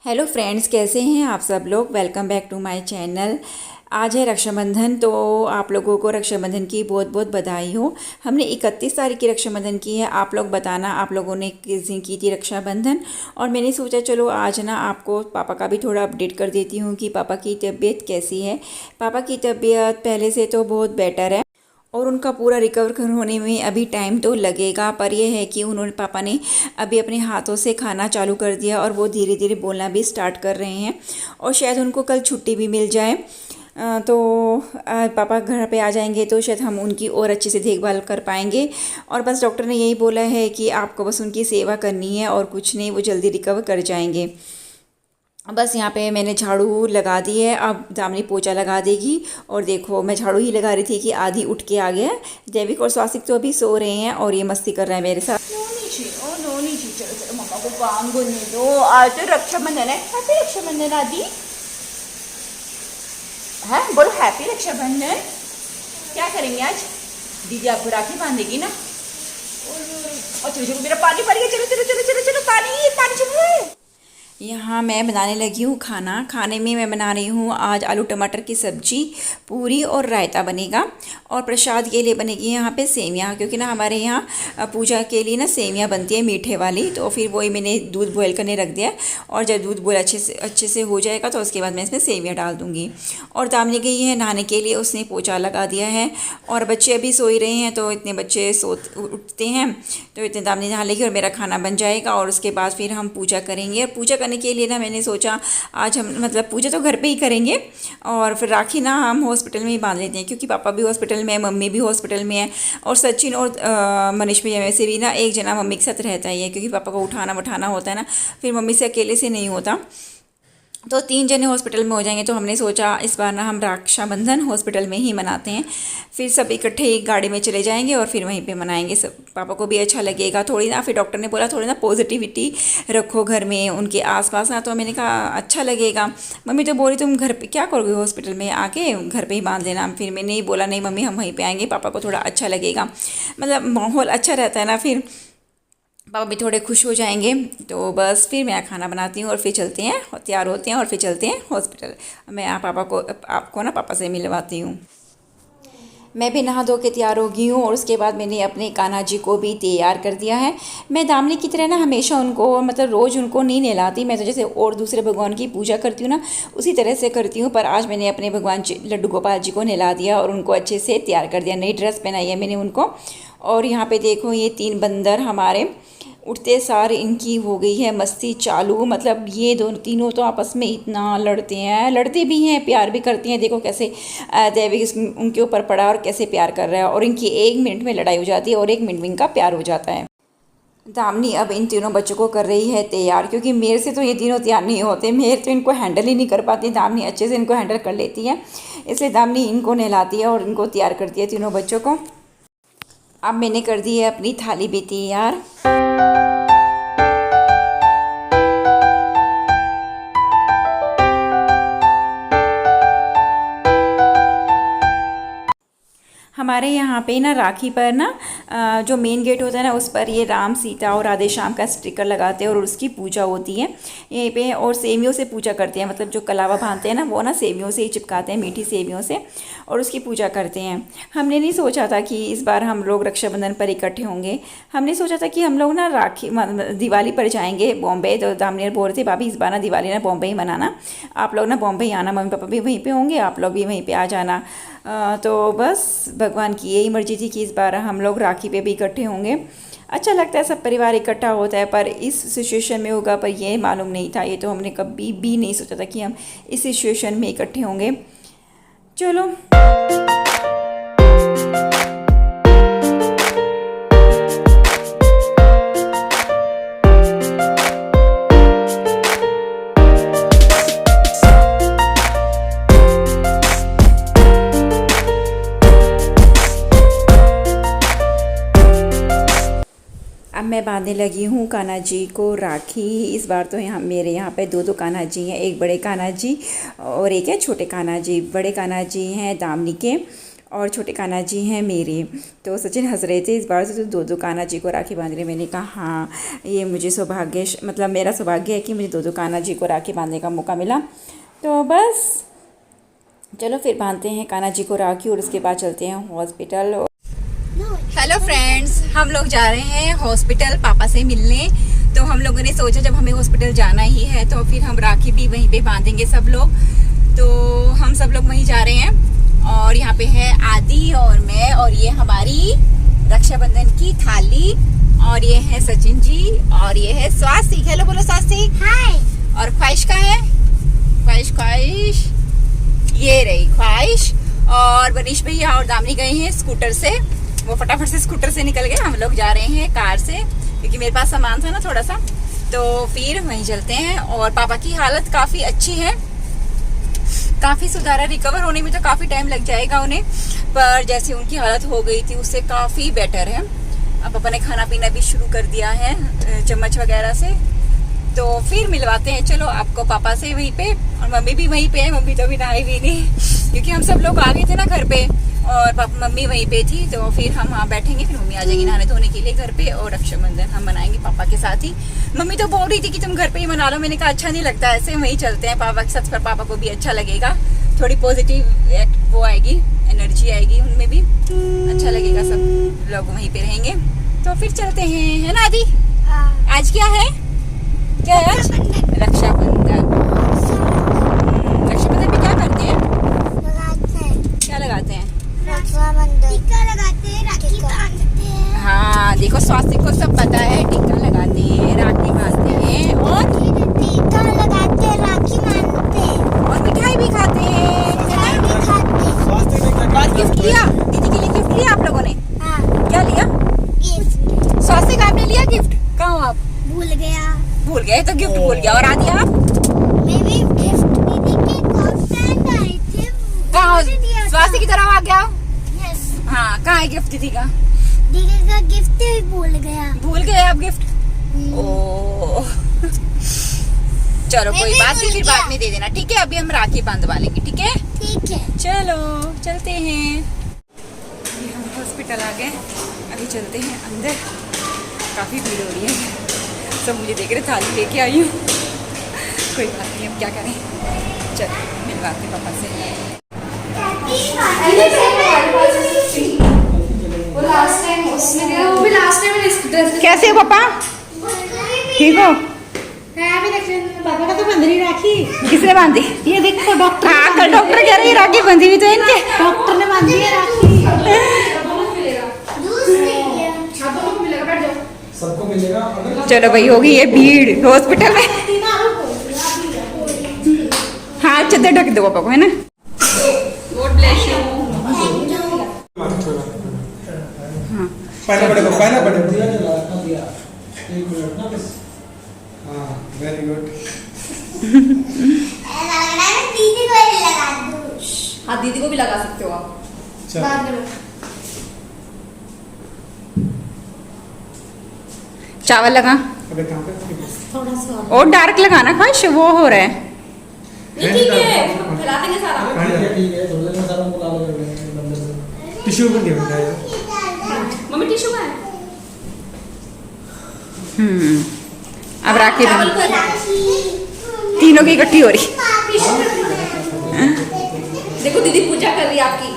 Hello friends, कैसे हैं आप सब लोग। Welcome back to my channel. आज है रक्षाबंधन, तो आप लोगों को रक्षाबंधन की बहुत बहुत बधाई हो। हमने 31 तारीख की रक्षाबंधन की है। आप लोग बताना आप लोगों ने किस दिन की थी रक्षाबंधन। और मैंने सोचा चलो आज ना आपको पापा का भी थोड़ा अपडेट कर देती हूँ कि पापा की तबीयत कैसी है। पापा की तबीयत पहले से तो बहुत बेटर है और उनका पूरा रिकवर होने में अभी टाइम तो लगेगा, पर यह है कि उन्होंने पापा ने अभी अपने हाथों से खाना चालू कर दिया और वो धीरे धीरे बोलना भी स्टार्ट कर रहे हैं और शायद उनको कल छुट्टी भी मिल जाए। तो पापा घर पे आ जाएंगे तो शायद हम उनकी और अच्छे से देखभाल कर पाएंगे। और बस डॉक्टर ने यही बोला है कि आपको बस उनकी सेवा करनी है और कुछ नहीं, वो जल्दी रिकवर कर जाएंगे। बस यहाँ पे मैंने झाड़ू लगा दी है, अब दामिनी पोछा लगा देगी। और देखो मैं झाड़ू ही लगा रही थी कि आधी उठ के आ गया। जैविक और स्वासिक तो अभी सो रहे हैं और ये मस्ती कर रहे हैं मेरे साथ। चलो चलो मम्मा को काम बोलने दो, आज तो रक्षाबंधन है। हैप्पी रक्षाबंधन आदि है, बोलो हैप्पी रक्षाबंधन। क्या करेंगे आज? दीदी आपको राखी बांधेगी ना। और चलो चलो मेरा पानी पड़ गया, चलो चलो चलो चलो चलो पानी पानी चलो। यहाँ मैं बनाने लगी हूँ खाना। खाने में मैं बना रही हूँ आज आलू टमाटर की सब्जी, पूरी और रायता बनेगा। और प्रसाद के लिए बनेगी यहाँ पे सेवियाँ, क्योंकि ना हमारे यहाँ पूजा के लिए ना सेवियाँ बनती है मीठे वाली। तो फिर वही मैंने दूध बॉयल करने रख दिया और जब दूध बॉयल अच्छे से हो जाएगा तो उसके बाद मैं इसमें सेवियाँ डाल दूँगी। और दामिनी गई है नहाने के लिए, उसने पोछा लगा दिया है। और बच्चे अभी सो ही रहे हैं, तो इतने बच्चे उठते हैं तो इतने दामिनी नहा लेगी और मेरा खाना बन जाएगा। और उसके बाद फिर हम पूजा करेंगे। और पूजा करने के लिए ना मैंने सोचा आज हम मतलब पूजा तो घर पे ही करेंगे और फिर राखी ना हम हॉस्पिटल में ही बांध लेते हैं, क्योंकि पापा भी हॉस्पिटल में है, मम्मी भी हॉस्पिटल में है और सचिन और मनीष भैया में से भी ना एक जना मम्मी के साथ रहता ही है, क्योंकि पापा को उठाना बैठाना होता है ना, फिर मम्मी से अकेले से नहीं होता। तो 3 जने हॉस्पिटल में हो जाएंगे। तो हमने सोचा इस बार ना हम रक्षाबंधन हॉस्पिटल में ही मनाते हैं। फिर सब इकट्ठे एक गाड़ी में चले जाएंगे और फिर वहीं पे मनाएंगे। सब पापा को भी अच्छा लगेगा थोड़ी ना। फिर डॉक्टर ने बोला थोड़ी ना पॉजिटिविटी रखो घर में उनके आसपास ना। तो मैंने कहा अच्छा लगेगा। मम्मी तो बोली तुम घर पे क्या करोगे, हॉस्पिटल में आके घर पर ही बांध देना। फिर मैंने ही बोला नहीं मम्मी हम वहीं पर आएँगे, पापा को थोड़ा अच्छा लगेगा, मतलब माहौल अच्छा रहता है ना, फिर पापा भी थोड़े खुश हो जाएंगे। तो बस फिर मैं खाना बनाती हूँ और फिर चलते हैं, तैयार होते हैं और फिर चलते हैं हॉस्पिटल। मैं आपको ना पापा से मिलवाती हूँ। मैं भी नहा धो के तैयार हो गई हूँ और उसके बाद मैंने अपने कान्हा जी को भी तैयार कर दिया है। मैं दामिनी की तरह ना हमेशा उनको मतलब रोज़ उनको नहीं नहलाती। मैं तो जैसे और दूसरे भगवान की पूजा करती हूँ ना उसी तरह से करती हूँ, पर आज मैंने अपने भगवान जी लड्डू गोपाल जी को नहला दिया और उनको अच्छे से तैयार कर दिया। नई ड्रेस पहनाई है मैंने उनको। और यहाँ पे देखो ये 3 बंदर हमारे उठते सार इनकी हो गई है मस्ती चालू। मतलब ये दोनों तीनों तो आपस में इतना लड़ते हैं, लड़ते भी हैं, प्यार भी करती हैं। देखो कैसे दैविक उनके ऊपर पड़ा और कैसे प्यार कर रहा है। और इनकी 1 मिनट में लड़ाई हो जाती है और 1 मिनट में इनका प्यार हो जाता है। दामिनी अब इन तीनों बच्चों को कर रही है तैयार, क्योंकि मेरे से तो ये तीनों तैयार नहीं होते, मेरे तो इनको हैंडल ही नहीं कर पाती। दामिनी अच्छे से इनको हैंडल कर लेती है, इसलिए दामिनी इनको नहलाती है और इनको तैयार करती है तीनों बच्चों को। अब मैंने कर दी है अपनी थाली भी तैयार। हमारे यहाँ पे ना राखी पर ना जो मेन गेट होता है ना उस पर ये राम सीता और राधे श्याम का स्टिकर लगाते हैं और उसकी पूजा होती है यहीं पे। और सेवियों से पूजा करते हैं, मतलब जो कलावा बांधते हैं ना वो ना सेवियों से ही चिपकाते हैं, मीठी सेवियों से, और उसकी पूजा करते हैं। हमने नहीं सोचा था कि इस बार हम लोग रक्षाबंधन पर इकट्ठे होंगे। हमने सोचा था कि हम लोग ना राखी दिवाली पर जाएंगे बॉम्बे। तो दामनेर बोल रहे थे भाभी इस बार ना दिवाली ना बॉम्बे ही मनाना, आप लोग ना बॉम्बे ही आना, मम्मी पापा भी वहीं पर होंगे, आप लोग भी वहीं पर आ जाना। तो बस भगवान की यही मर्जी थी कि इस बार हम लोग राखी पे भी इकट्ठे होंगे। अच्छा लगता है सब परिवार इकट्ठा होता है, पर इस सिचुएशन में होगा पर ये मालूम नहीं था। ये तो हमने कभी भी नहीं सोचा था कि हम इस सिचुएशन में इकट्ठे होंगे। चलो अब मैं बांधने लगी हूँ कान्हा जी को राखी। इस बार तो यहाँ मेरे यहाँ पे 2 कान्हा जी हैं, एक बड़े कान्हा जी और एक है छोटे कान्हा जी। बड़े कान्हा जी हैं दामिनी के और छोटे कान्हा जी हैं मेरे। तो सचिन हंस रहे थे इस बार से, तो दो कान्हा जी को राखी बांध रहे। मैंने कहा हाँ, ये मुझे सौभाग्य, मतलब मेरा सौभाग्य है कि मुझे दो कान्हा जी को राखी बांधने का मौका मिला। तो बस चलो फिर बांधते हैं कान्हा जी को राखी और उसके बाद चलते हैं हॉस्पिटल। हेलो फ्रेंड्स, हम लोग जा रहे हैं हॉस्पिटल पापा से मिलने। तो हम लोगों ने सोचा जब हमें हॉस्पिटल जाना ही है तो फिर हम राखी भी वहीं पे बांधेंगे सब लोग। तो हम सब लोग वहीं जा रहे हैं और यहाँ पे है आदि और मैं, और ये हमारी रक्षाबंधन की थाली, और ये है सचिन जी, और ये है स्वास्तिक। हेलो बोलो स्वास्तिक। हाय। और ख्वाहिश का है, ख्वाहिश ये रही ख्वाहिश। और वनीश भैया और दामिनी गए हैं स्कूटर से, वो फटाफट से स्कूटर से निकल गए। हम लोग जा रहे हैं कार से क्योंकि मेरे पास सामान था ना थोड़ा सा, तो फिर वहीं चलते हैं। और पापा की हालत काफी अच्छी है, काफी सुधार है। रिकवर होने में तो काफी टाइम लग जाएगा उन्हें, पर जैसे उनकी हालत हो गई थी उससे काफी बेटर है। अब पापा ने खाना पीना भी शुरू कर दिया है चम्मच वगैरह से। तो फिर मिलवाते हैं चलो आपको पापा से वहीं पे, और मम्मी भी वहीं पे है। मम्मी तो अभी नहाई भी नहीं क्योंकि हम सब लोग आ गए थे ना घर पे, और पापा मम्मी वहीं पे थी। तो फिर हम वहाँ बैठेंगे, फिर मम्मी आ जाएगी नहाने धोने के लिए घर पे, और रक्षाबंधन हम मनाएंगे पापा के साथ ही। मम्मी तो बोल रही थी कि तुम घर पे ही मना लो, मैंने कहा अच्छा नहीं लगता ऐसे, वहीं चलते हैं पापा के साथ, पर पापा को भी अच्छा लगेगा, थोड़ी पॉजिटिव वो आएगी, एनर्जी आएगी उनमें भी, अच्छा लगेगा, सब लोग वहीं पे रहेंगे। तो फिर चलते हैं, है ना आदि? आज क्या है, क्या है आज? रक्षाबंधन। रक्षाबंधन में क्या करते हैं? क्या लगाते हैं? टीका लगाते हैं, राखी बांधते हैं। हाँ देखो, स्वास्थ्य को सब पता है। टीका लगाते हैं, राखी बांधते हैं, और टीका लगाते हैं, राखी बांधते हैं, और मिठाई भी खाते हैं। मिठाई भी खाते हैं। और गिफ्ट लिया, दीदी के लिए गिफ्ट लिया आप लोगों ने? हाँ, क्या लिया? गिफ्ट। स्वास्थ्य का आपने लिया गिफ्ट? कहाँ आप? भूल गए तो गिफ्ट भूल गया। और आदि आप? मैं भी गिफ्ट दीदी के कॉन्फ्रेंड आए थे, कहाँ? स्वास्थ्य की तरफ आ गया। यस, हाँ, कहाँ है गिफ्ट दीदी का? दीदी का गिफ्ट ही भूल गया। भूल गए आप गिफ्ट? ओ चलो कोई बात नहीं, फिर बाद में दे देना, ठीक है? अभी हम राखी बांधवा लेंगे, ठीक है? ठीक है, चलो चलते हैं। ये हम हॉस्पिटल आ गए, अभी चलते हैं अंदर। काफ़ी भीड़ हो रही है, सब मुझे देख रहे, थाली लेके आई हूँ। कोई बात नहीं, अब क्या करें, चलो मिलवाते पापा से। कैसे हो पापा? ठीक हो? पापा का तो बंधनी राखी किसने बांधी? ये देखो डॉक्टर। हाँ, कल डॉक्टर कह रहे हैं राखी बंधी हुई तो इनके। डॉक्टर ने बांधी है राखी। सबको मिलेगा। चलो भाई, होगी ये भीड़ हॉस्पिटल में। हाँ चद्दर ढक दो पापा को, है ना? God bless you. हाँ पहले बड़े हाँ, वेरी गुड। दीदी को ही लगा दूँ। हाँ, दीदी को भी लगा सकते हो आप। चावल लगा, अबे कहाँ पे? थोड़ा सा और डार्क लगाना, ख्वाहिश वो हो रहा है। ठीक है, खिला देंगे सारा। ठीक है, थोड़ा सा सारा बुला लो बंदर से। टिश्यू भी दे दो यार। मम्मी टिश्यू है। अब राखी तीनों की इकट्ठी हो रही। देखो दीदी पूजा कर रही है आपकी।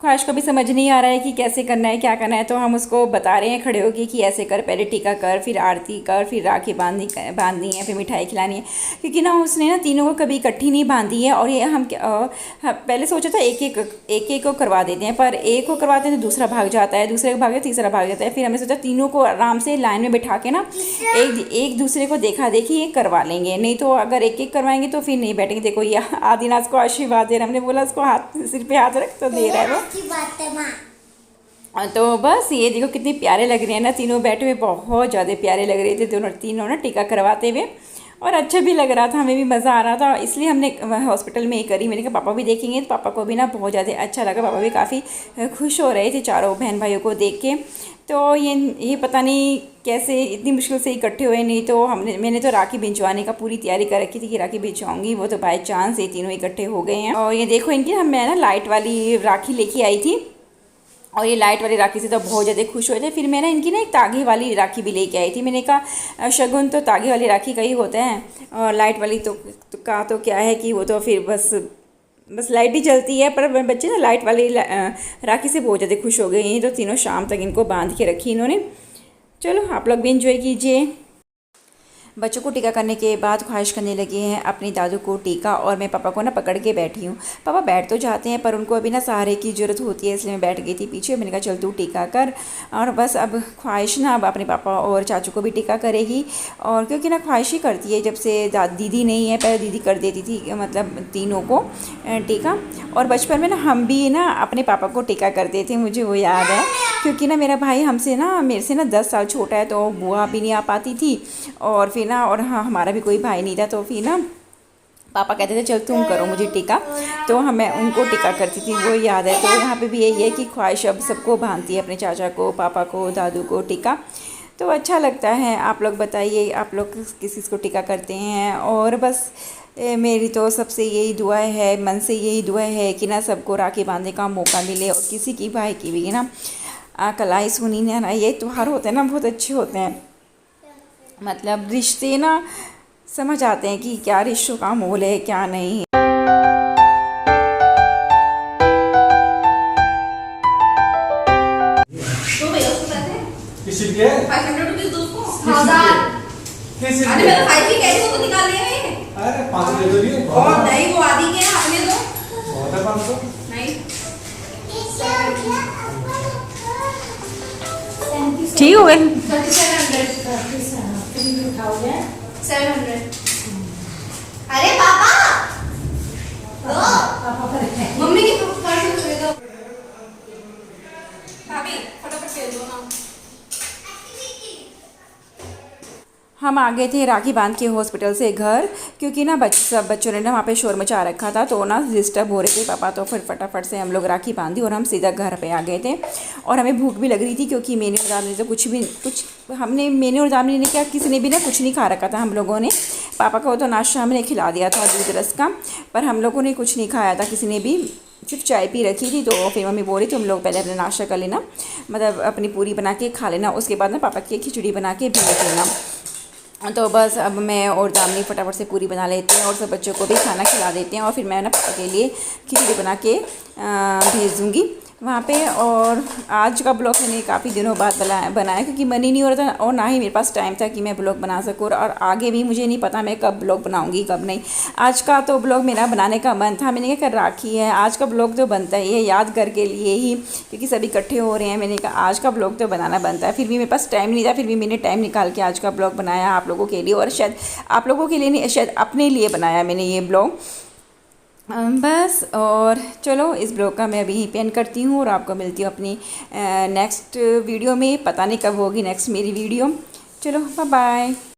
ख्वाहिश को भी समझ नहीं आ रहा है कि कैसे करना है, क्या करना है, तो हम उसको बता रहे हैं खड़े होके कि ऐसे कर, पहले टीका कर, फिर आरती कर, फिर राखी बांधनी है, फिर मिठाई खिलानी है। क्योंकि ना उसने ना तीनों को कभी इकट्ठी नहीं बांधी है, और ये हम पहले सोचा था एक एक को करवा देते हैं, पर एक को करवाते हैं तो दूसरा भाग जाता है, दूसरे को भाग जाता है, तीसरा भाग जाता है। फिर हमने सोचा तीनों को आराम से लाइन में बिठा के ना एक दूसरे को देखा देखी ये करवा लेंगे, नहीं तो अगर एक एक करवाएंगे तो फिर नहीं बैठेंगे। देखो ये आदिनाथ को आशीर्वाद दे रहा, हमने बोला उसको हाथ सिर पे हाथ रख तो दे रहा है वो। बात है माँ। तो बस ये देखो कितने प्यारे लग रहे हैं ना, तीनों बैठे हुए बहुत ज़्यादा प्यारे लग रहे थे, दोनों तीनों ना टीका करवाते हुए। और अच्छा भी लग रहा था, हमें भी मज़ा आ रहा था, इसलिए हमने हॉस्पिटल में ही करी। मैंने कहा पापा भी देखेंगे, तो पापा को भी ना बहुत ज़्यादा अच्छा लगा। पापा भी काफ़ी खुश हो रहे थे चारों बहन भाइयों को देख के। तो ये पता नहीं कैसे इतनी मुश्किल से इकट्ठे हुए, नहीं तो मैंने तो राखी भिजवाने का पूरी तैयारी कर रखी थी कि राखी भिजवाऊंगी, वो तो बाय चांस ये तीनों इकट्ठे हो गए हैं। और ये देखो इनकी मैं ना लाइट वाली राखी लेके आई थी, और ये लाइट वाली राखी से तो बहुत ज़्यादा खुश हुए थे। फिर मैं ना इनकी ना एक तागे वाली राखी भी लेके आई थी। मैंने कहा शगुन तो तागे वाली राखी का ही होता है, और लाइट वाली तो क्या है कि वो तो फिर बस लाइट ही चलती है। पर बच्चे ना लाइट वाली राखी से बहुत ज़्यादा खुश हो गए हैं, तो तीनों शाम तक इनको बांध के रखी इन्होंने। चलो आप लोग भी इंजॉय कीजिए। बच्चों को टीका करने के बाद ख्वाहिश करने लगे हैं अपनी दादू को टीका, और मैं पापा को ना पकड़ के बैठी हूँ। पापा बैठ तो जाते हैं पर उनको अभी ना सहारे की ज़रूरत होती है, इसलिए मैं बैठ गई थी पीछे। मैंने कहा चल तू टीका कर, और बस अब ख्वाहिश ना अब अपने पापा और चाचू को भी टीका करेगी। और क्योंकि ना ख्वाहिश ही करती है, जब से दीदी नहीं है, पहले दीदी कर देती थी मतलब तीनों को टीका। और बचपन में ना हम भी ना अपने पापा को टीका करते थे, मुझे वो याद है। क्योंकि ना मेरा भाई मेरे से ना 10 साल छोटा है, तो बुआ भी नहीं आ पाती थी, और फिर ना और हाँ हमारा भी कोई भाई नहीं था। तो फिर ना पापा कहते थे चल तुम करो मुझे टीका, तो मैं उनको टीका करती थी, वो याद है। तो यहाँ पे भी यही है कि ख्वाहिश अब सबको बांधती है, अपने चाचा को, पापा को, दादू को टीका। तो अच्छा लगता है। आप लोग बताइए, आप लोग किस किस को टीका करते हैं? और बस मेरी तो सबसे यही दुआ है, मन से यही दुआ है कि ना सबको राखी बांधने का मौका मिले, और किसी की भाई की भी ना कलाई सुनी ना। ये त्यौहार होते हैं ना बहुत अच्छे होते हैं, मतलब रिश्ते ना समझ आते हैं कि क्या रिश्तों का मोल है क्या नहीं है। तो भैया उसको कहते हैं किसी के 500 रुपीस दो उसको। किसी अरे मैं तो 5 की कह रही हूँ, वो तो निकाल लिया है। अरे 500 दे दो जी। और नहीं वो आधी के हैं, आपने दो बहुत है 500 नहीं। ठीक हो गए 700। अरे पापा मम्मी की पर्स दे दो। भाभी फटाफट दे दो ना। हम आ गए थे राखी बांध के हॉस्पिटल से घर, क्योंकि ना सब बच्चों ने ना वहाँ पे शोर मचा रखा था, तो ना डिस्टर्ब हो रहे थे पापा। तो फिर फटाफट से हम लोग राखी बांधी और हम सीधा घर पे आ गए थे। और हमें भूख भी लग रही थी, क्योंकि मैंने और दामनी तो मैंने और दामनी ने क्या किसी ने भी ना कुछ नहीं खा रखा था हम लोगों ने। पापा को तो नाश्ता हमने खिला दिया था दूध रस का, पर हम लोगों ने कुछ नहीं खाया था किसी ने भी, सिर्फ चाय पी रखी थी। तो फिर मम्मी बोल रही थी तुम लोग पहले अपना नाश्ता कर लेना, मतलब अपनी पूरी बना के खा लेना, उसके बाद ना पापा की खिचड़ी बना के भेज देना। तो बस अब मैं और दामनी फटाफट से पूरी बना लेते हैं और सब बच्चों को भी खाना खिला देते हैं, और फिर मैं ना पापा के लिए खिचड़ी बना के भेज दूँगी वहाँ पे। और आज का ब्लॉग मैंने काफ़ी दिनों बाद बनाया, क्योंकि मन ही नहीं हो रहा था, और ना ही मेरे पास टाइम था कि मैं ब्लॉग बना सकूँ। और आगे भी मुझे नहीं पता मैं कब ब्लॉग बनाऊँगी कब नहीं। आज का तो ब्लॉग मेरा बनाने का मन था, मैंने कहा राखी है, आज का ब्लॉग तो बनता ही है यादगार के लिए ही, क्योंकि सभी इकट्ठे हो रहे हैं। मैंने कहा आज का ब्लॉग तो बनाना बनता है। फिर भी मेरे पास टाइम नहीं था, फिर भी मैंने टाइम निकाल के आज का ब्लॉग बनाया आप लोगों के लिए, और शायद आप लोगों के लिए नहीं, शायद अपने लिए बनाया मैंने ये ब्लॉग बस। और चलो इस ब्लॉग का मैं अभी यहीं पे एंड करती हूँ, और आपको मिलती हूँ अपनी नेक्स्ट वीडियो में। पता नहीं कब होगी नेक्स्ट मेरी वीडियो। चलो बाय बाय।